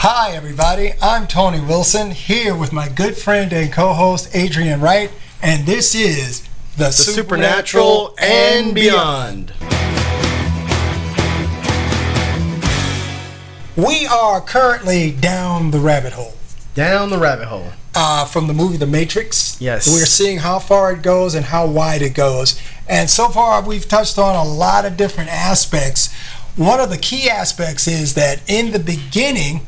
Hi everybody, I'm Tony Wilson here with my good friend and co-host Adrian Wright, and this is the Supernatural and Beyond. We are currently down the rabbit hole. Down the rabbit hole. From the movie The Matrix. Yes. We're seeing how far it goes and how wide it goes. And so far we've touched on a lot of different aspects. One of the key aspects is that in the beginning,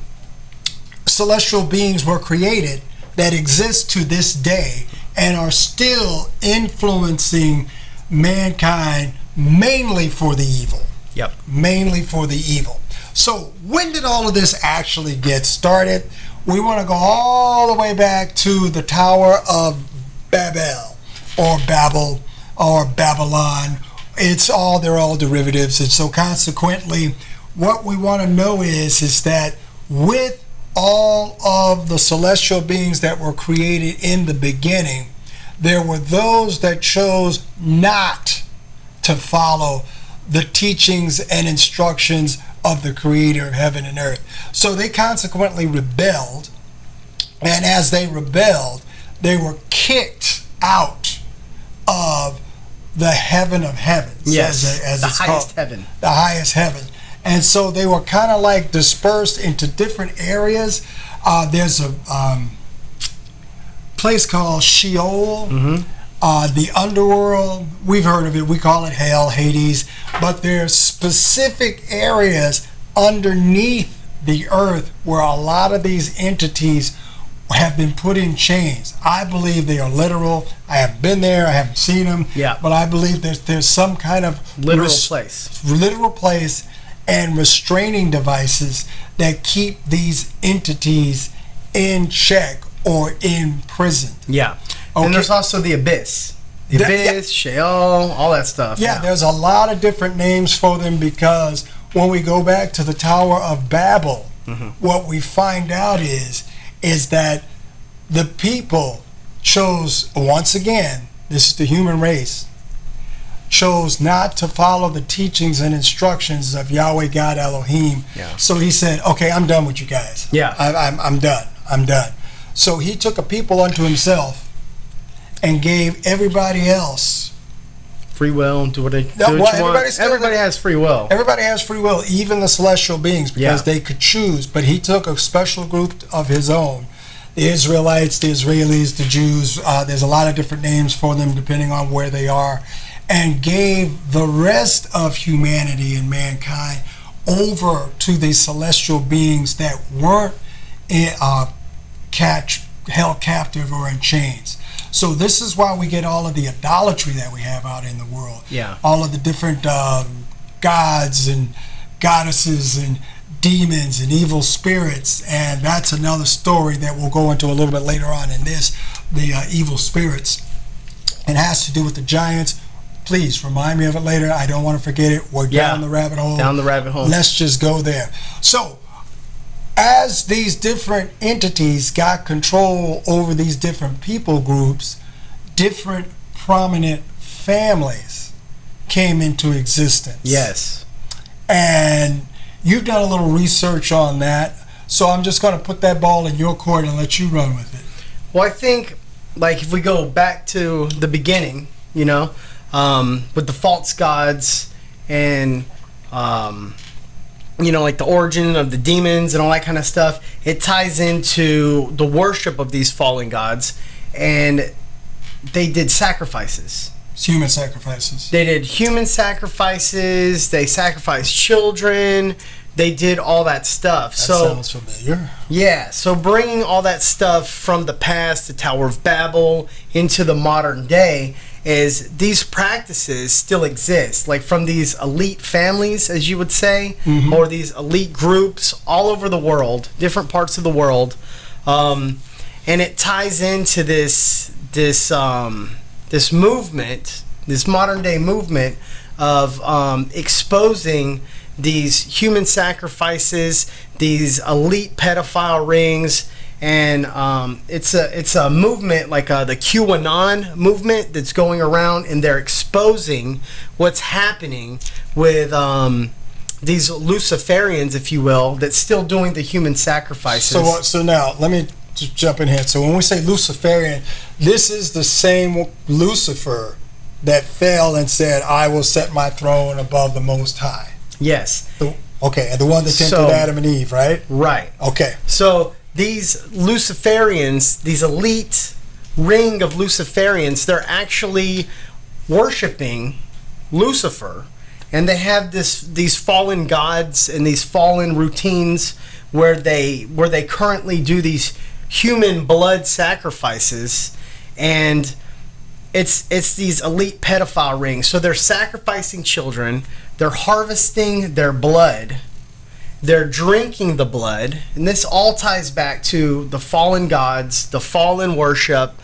celestial beings were created that exist to this day and are still influencing mankind mainly for the evil. Yep. Mainly for the evil. So when did all of this actually get started? We want to go all the way back to the Tower of Babel or Babel or Babylon. They're all derivatives. And so consequently, what we want to know is that with all of the celestial beings that were created in the beginning, there were those that chose not to follow the teachings and instructions of the creator of heaven and earth. So they consequently rebelled, and as they rebelled, they were kicked out of the heaven of heavens. Yes, as the it's highest called, heaven. The highest heaven. And so they were kind of like dispersed into different areas. There's a place called Sheol, the underworld. We've heard of it. We call it hell, Hades. But there's specific areas underneath the earth where a lot of these entities have been put in chains. I believe they are literal. I haven't been there. I haven't seen them. Yeah. But I believe there's some kind of Literal place and restraining devices that keep these entities in check or in prison. Yeah. Okay. And there's also the Abyss. The Abyss, Sheol, all that stuff. Yeah, there's a lot of different names for them because when we go back to the Tower of Babel, what we find out is that the people chose, once again, this is the human race, chose not to follow the teachings and instructions of Yahweh God Elohim. Yeah. So he said, okay, I'm done with you guys. Yeah. I'm done. So he took a people unto himself and gave everybody else free will, do what you want. Everybody has free will. Everybody has free will, even the celestial beings, because they could choose. But he took a special group of his own. The Israelites, the Israelis, the Jews, there's a lot of different names for them depending on where they are, and gave the rest of humanity and mankind over to these celestial beings that weren't held captive or in chains. So this is why we get all of the idolatry that we have out in the world. Yeah. All of the different gods and goddesses and demons and evil spirits, and that's another story that we'll go into a little bit later on in this, the evil spirits. It has to do with the giants. Please remind me of it later. I don't want to forget it. We're down the rabbit hole. Down the rabbit hole. Let's just go there. So, as these different entities got control over these different people groups, different prominent families came into existence. Yes. And you've done a little research on that, so I'm just going to put that ball in your court and let you run with it. Well, I think, like, if we go back to the beginning, with the false gods and, like the origin of the demons and all that kind of stuff, it ties into the worship of these fallen gods, and they did sacrifices. Human sacrifices. They did human sacrifices. They sacrificed children. They did all that stuff. That sounds familiar. Yeah. So bringing all that stuff from the past, the Tower of Babel, into the modern day, is these practices still exist. Like from these elite families, as you would say, or these elite groups all over the world, different parts of the world, and it ties into this movement, this modern day movement of exposing these human sacrifices, these elite pedophile rings, and it's a movement like the QAnon movement that's going around, and they're exposing what's happening with these Luciferians, if you will, that's still doing the human sacrifices. So now let me just jump in here. So when we say Luciferian, this is the same Lucifer that fell and said, "I will set my throne above the Most High." Yes. Okay, and the one that tempted Adam and Eve, right? Right. Okay. So these Luciferians, these elite ring of Luciferians, they're actually worshiping Lucifer, and they have these fallen gods and these fallen routines where they currently do these human blood sacrifices, and it's these elite pedophile rings. So they're sacrificing children, they're harvesting their blood, they're drinking the blood, and this all ties back to the fallen gods, the fallen worship,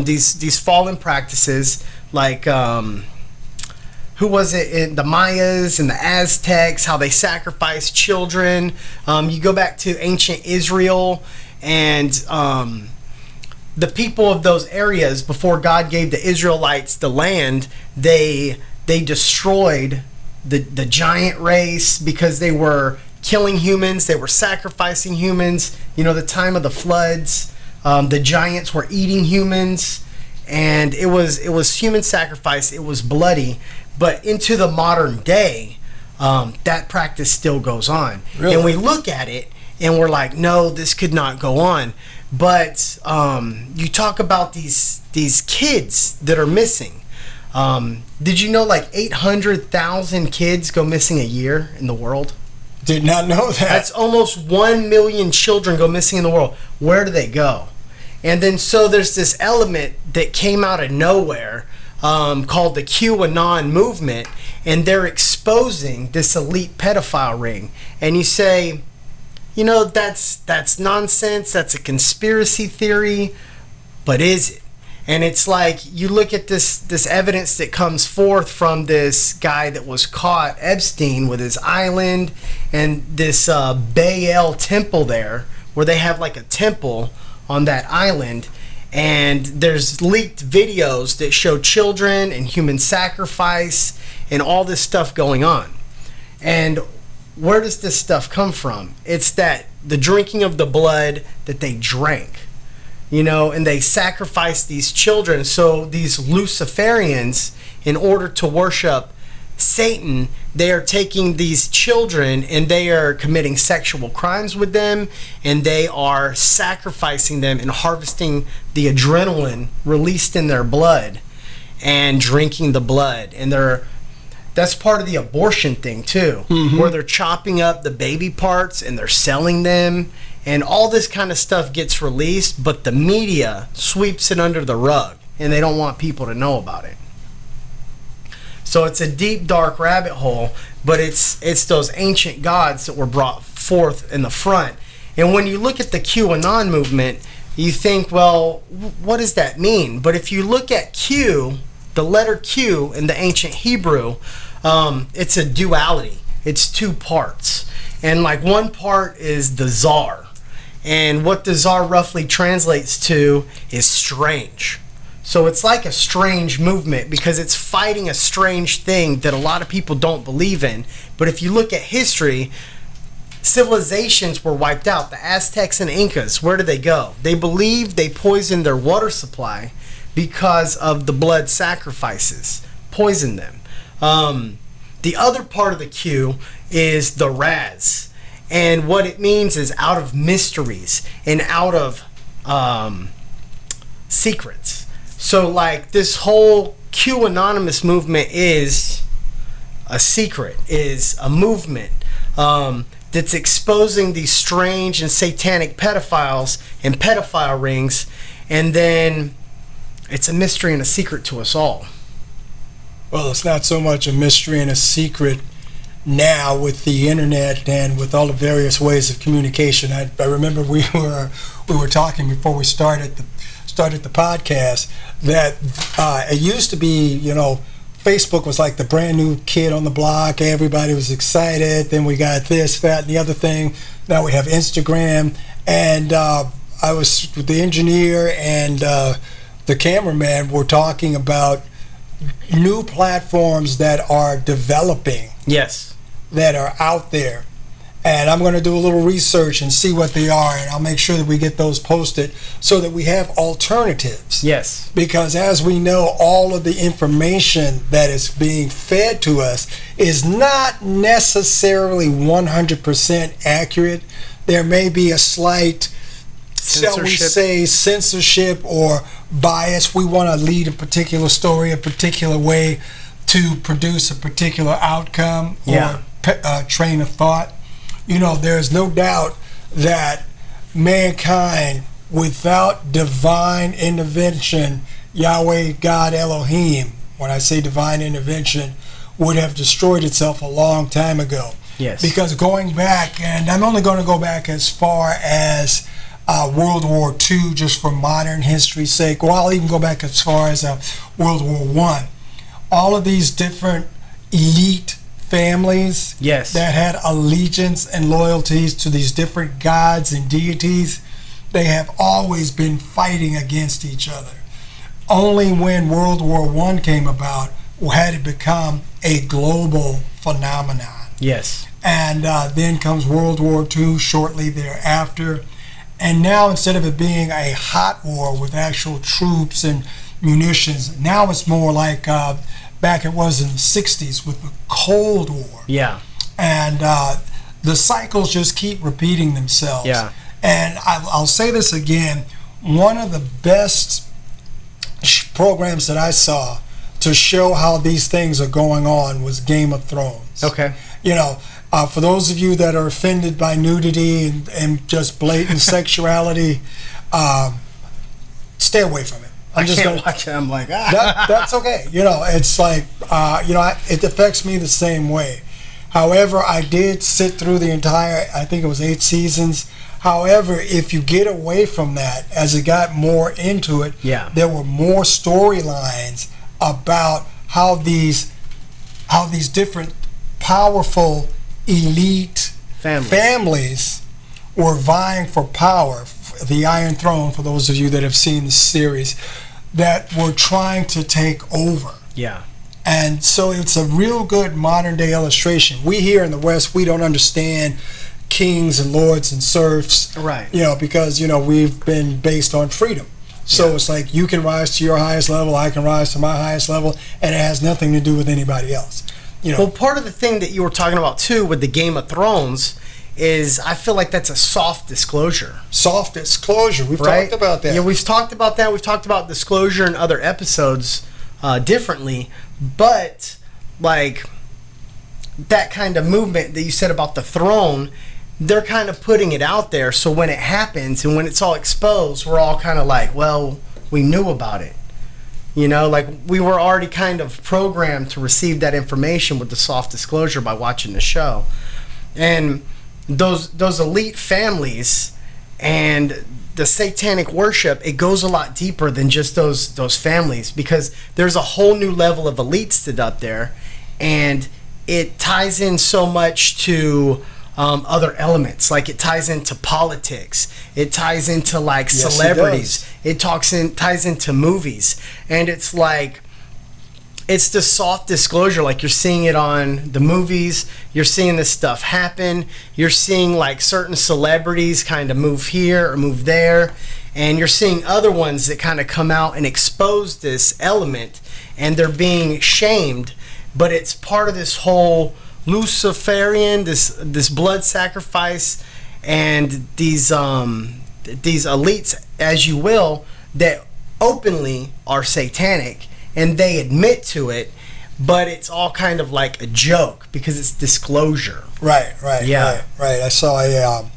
these fallen practices, like who was it in the Mayas and the Aztecs, how they sacrificed children. You go back to ancient Israel, and the people of those areas, before God gave the Israelites the land, they destroyed the giant race because they were killing humans, they were sacrificing humans. You know, the time of the floods, the giants were eating humans, and it was human sacrifice. It was bloody. But into the modern day, that practice still goes on. Really? And we look at it and we're like, no, this could not go on. But you talk about these kids that are missing. Did you know like 800,000 kids go missing a year in the world? Did not know that. That's almost 1 million children go missing in the world. Where do they go? And then so there's this element that came out of nowhere called the QAnon movement, and they're exposing this elite pedophile ring. And you say, you know, that's nonsense, that's a conspiracy theory, but is it? And it's like, you look at this evidence that comes forth from this guy that was caught, Epstein, with his island and this Baal temple there, where they have like a temple on that island, and there's leaked videos that show children and human sacrifice and all this stuff going on. And where does this stuff come from? It's that the drinking of the blood that they drank, you know, and they sacrificed these children. So these Luciferians, in order to worship Satan, they are taking these children and they are committing sexual crimes with them, and they are sacrificing them and harvesting the adrenaline released in their blood and drinking the blood. And that's part of the abortion thing too, where they're chopping up the baby parts and they're selling them, and all this kind of stuff gets released, but the media sweeps it under the rug and they don't want people to know about it. So it's a deep, dark rabbit hole, but it's those ancient gods that were brought forth in the front. And when you look at the QAnon movement, you think, well, what does that mean? But if you look at Q, the letter Q in the ancient Hebrew, it's a duality. It's two parts. And like one part is the czar. And what the czar roughly translates to is strange. So it's like a strange movement because it's fighting a strange thing that a lot of people don't believe in. But if you look at history, civilizations were wiped out. The Aztecs and Incas, where did they go? They believed they poisoned their water supply because of the blood sacrifices. Poisoned them. The other part of the Q is the Raz. And what it means is out of mysteries and out of secrets. So like this whole QAnonymous movement is a secret, is a movement that's exposing these strange and satanic pedophiles and pedophile rings, and then it's a mystery and a secret to us all. Well, it's not so much a mystery and a secret now with the internet and with all the various ways of communication. I remember we were talking before we started the podcast that it used to be, you know, Facebook was like the brand new kid on the block. Everybody was excited. Then we got this, that, and the other thing. Now we have Instagram. And I was with the engineer and the cameraman were talking about new platforms that are developing. Yes. that are out there. And I'm going to do a little research and see what they are, and I'll make sure that we get those posted so that we have alternatives. Yes. Because as we know, all of the information that is being fed to us is not necessarily 100% accurate. There may be a slight, shall we say, censorship or bias. We want to lead a particular story a particular way to produce a particular outcome or train of thought. You know, there's no doubt that mankind, without divine intervention, Yahweh, God, Elohim, when I say divine intervention, would have destroyed itself a long time ago. Yes. Because going back, and I'm only going to go back as far as World War II, just for modern history's sake, or I'll even go back as far as World War I. All of these different elite families that had allegiance and loyalties to these different gods and deities, they have always been fighting against each other. Only when World War I came about had it become a global phenomenon. Yes. And then comes World War II shortly thereafter. And now, instead of it being a hot war with actual troops and munitions, now it's more like back it was in the 60s with the Cold War. Yeah. And the cycles just keep repeating themselves. Yeah. And I'll say this again, one of the best programs that I saw to show how these things are going on was Game of Thrones. Okay. You know, for those of you that are offended by nudity and just blatant sexuality, stay away from it. I can't watch it. I'm like, that's okay. You know, it's like, it affects me the same way. However, I did sit through the entire, I think it was 8 seasons. However, if you get away from that, as it got more into it, there were more storylines about how these different powerful elite families were vying for power. The Iron Throne, for those of you that have seen the series, that were trying to take over. Yeah. And so it's a real good modern day illustration. We here in the West, we don't understand kings and lords and serfs. Right. You know, because, you know, we've been based on freedom. So it's like you can rise to your highest level, I can rise to my highest level, and it has nothing to do with anybody else. You know. Well, part of the thing that you were talking about too with the Game of Thrones is I feel like that's a soft disclosure. Soft disclosure. We've talked about that. Yeah, we've talked about that. We've talked about disclosure in other episodes differently. But, like, that kind of movement that you said about the throne, they're kind of putting it out there. So when it happens and when it's all exposed, we're all kind of like, well, we knew about it. You know, like we were already kind of programmed to receive that information with the soft disclosure by watching the show. And those elite families and the satanic worship, it goes a lot deeper than just those families, because there's a whole new level of elites that up there, and it ties in so much to other elements. Like it ties into politics, it ties into like celebrities, it ties into movies, and it's like it's the soft disclosure. Like you're seeing it on the movies, you're seeing this stuff happen, you're seeing like certain celebrities kind of move here or move there, and you're seeing other ones that kind of come out and expose this element, and they're being shamed, but it's part of this whole Luciferian, this blood sacrifice, and these elites, as you will, that openly are satanic, and they admit to it, but it's all kind of like a joke because it's disclosure. Right. I saw a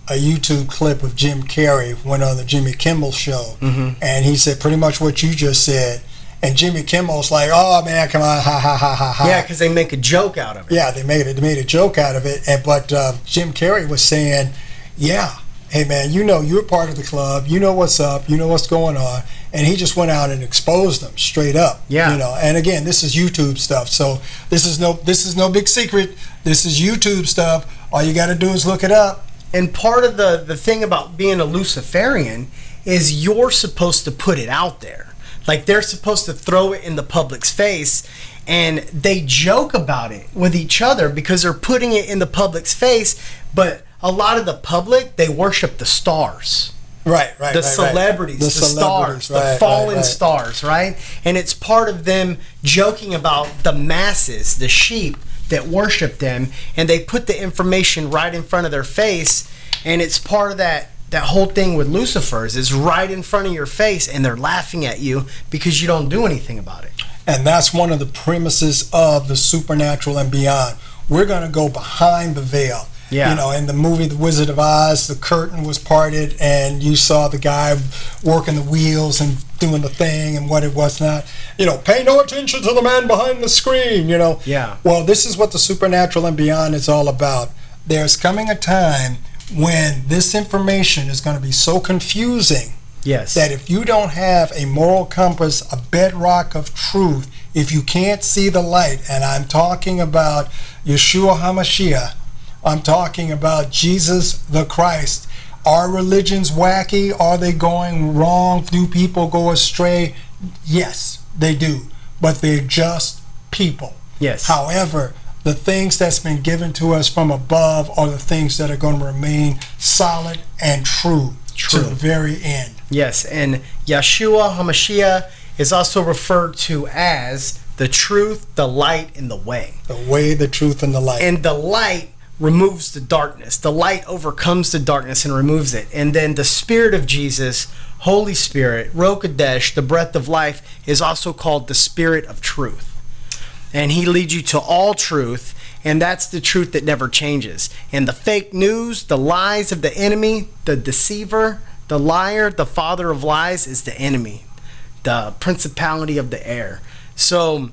YouTube clip of Jim Carrey went on the Jimmy Kimmel show, and he said pretty much what you just said. And Jimmy Kimmel's like, "Oh man, come on, ha ha ha ha ha." Yeah, because they make a joke out of it. Yeah, they made a joke out of it. But Jim Carrey was saying, "Yeah, hey man, you know you're part of the club. You know what's up. You know what's going on." And he just went out and exposed them straight up. Yeah. You know. And again, this is YouTube stuff, so this is no big secret. This is YouTube stuff. All you got to do is look it up. And part of the thing about being a Luciferian is you're supposed to put it out there. Like they're supposed to throw it in the public's face, and they joke about it with each other because they're putting it in the public's face. But a lot of the public, they worship the stars. Right. The celebrities, the stars, the fallen stars, right? And it's part of them joking about the masses, the sheep that worship them, and they put the information right in front of their face, and it's part of that whole thing with Lucifer's is right in front of your face, and they're laughing at you because you don't do anything about it. And that's one of the premises of the supernatural and beyond. We're going to go behind the veil. Yeah. You know, in the movie The Wizard of Oz, the curtain was parted and you saw the guy working the wheels and doing the thing and what it was not. You know, pay no attention to the man behind the screen, you know. Yeah. Well, this is what the supernatural and beyond is all about. There's coming a time when this information is going to be so confusing, yes, that if you don't have a moral compass, a bedrock of truth, if you can't see the light, and I'm talking about Yeshua HaMashiach, I'm talking about Jesus the Christ. Are religions wacky? Are they going wrong? Do people go astray? Yes, they do. But they're just people. Yes. However, the things that's been given to us from above are the things that are going to remain solid and true to the very end. Yes, and Yeshua HaMashiach is also referred to as the truth, the light, and the way. The way, the truth, and the light. And the light removes the darkness. The light overcomes the darkness and removes it. And then the Spirit of Jesus, Holy Spirit, Rokadesh, the breath of life, is also called the Spirit of truth. And he leads you to all truth, and that's the truth that never changes. And the fake news, the lies of the enemy, the deceiver, the liar, the father of lies is the enemy, the principality of the air. So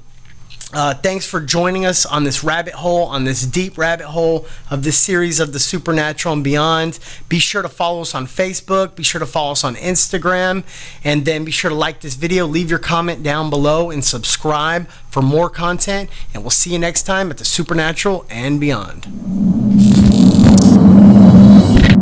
thanks for joining us on this rabbit hole, on this deep rabbit hole of this series of the supernatural and beyond. Be sure to follow us on Facebook. Be sure to follow us on Instagram. And then be sure to like this video, leave your comment down below, and subscribe for more content. And we'll see you next time at the supernatural and beyond.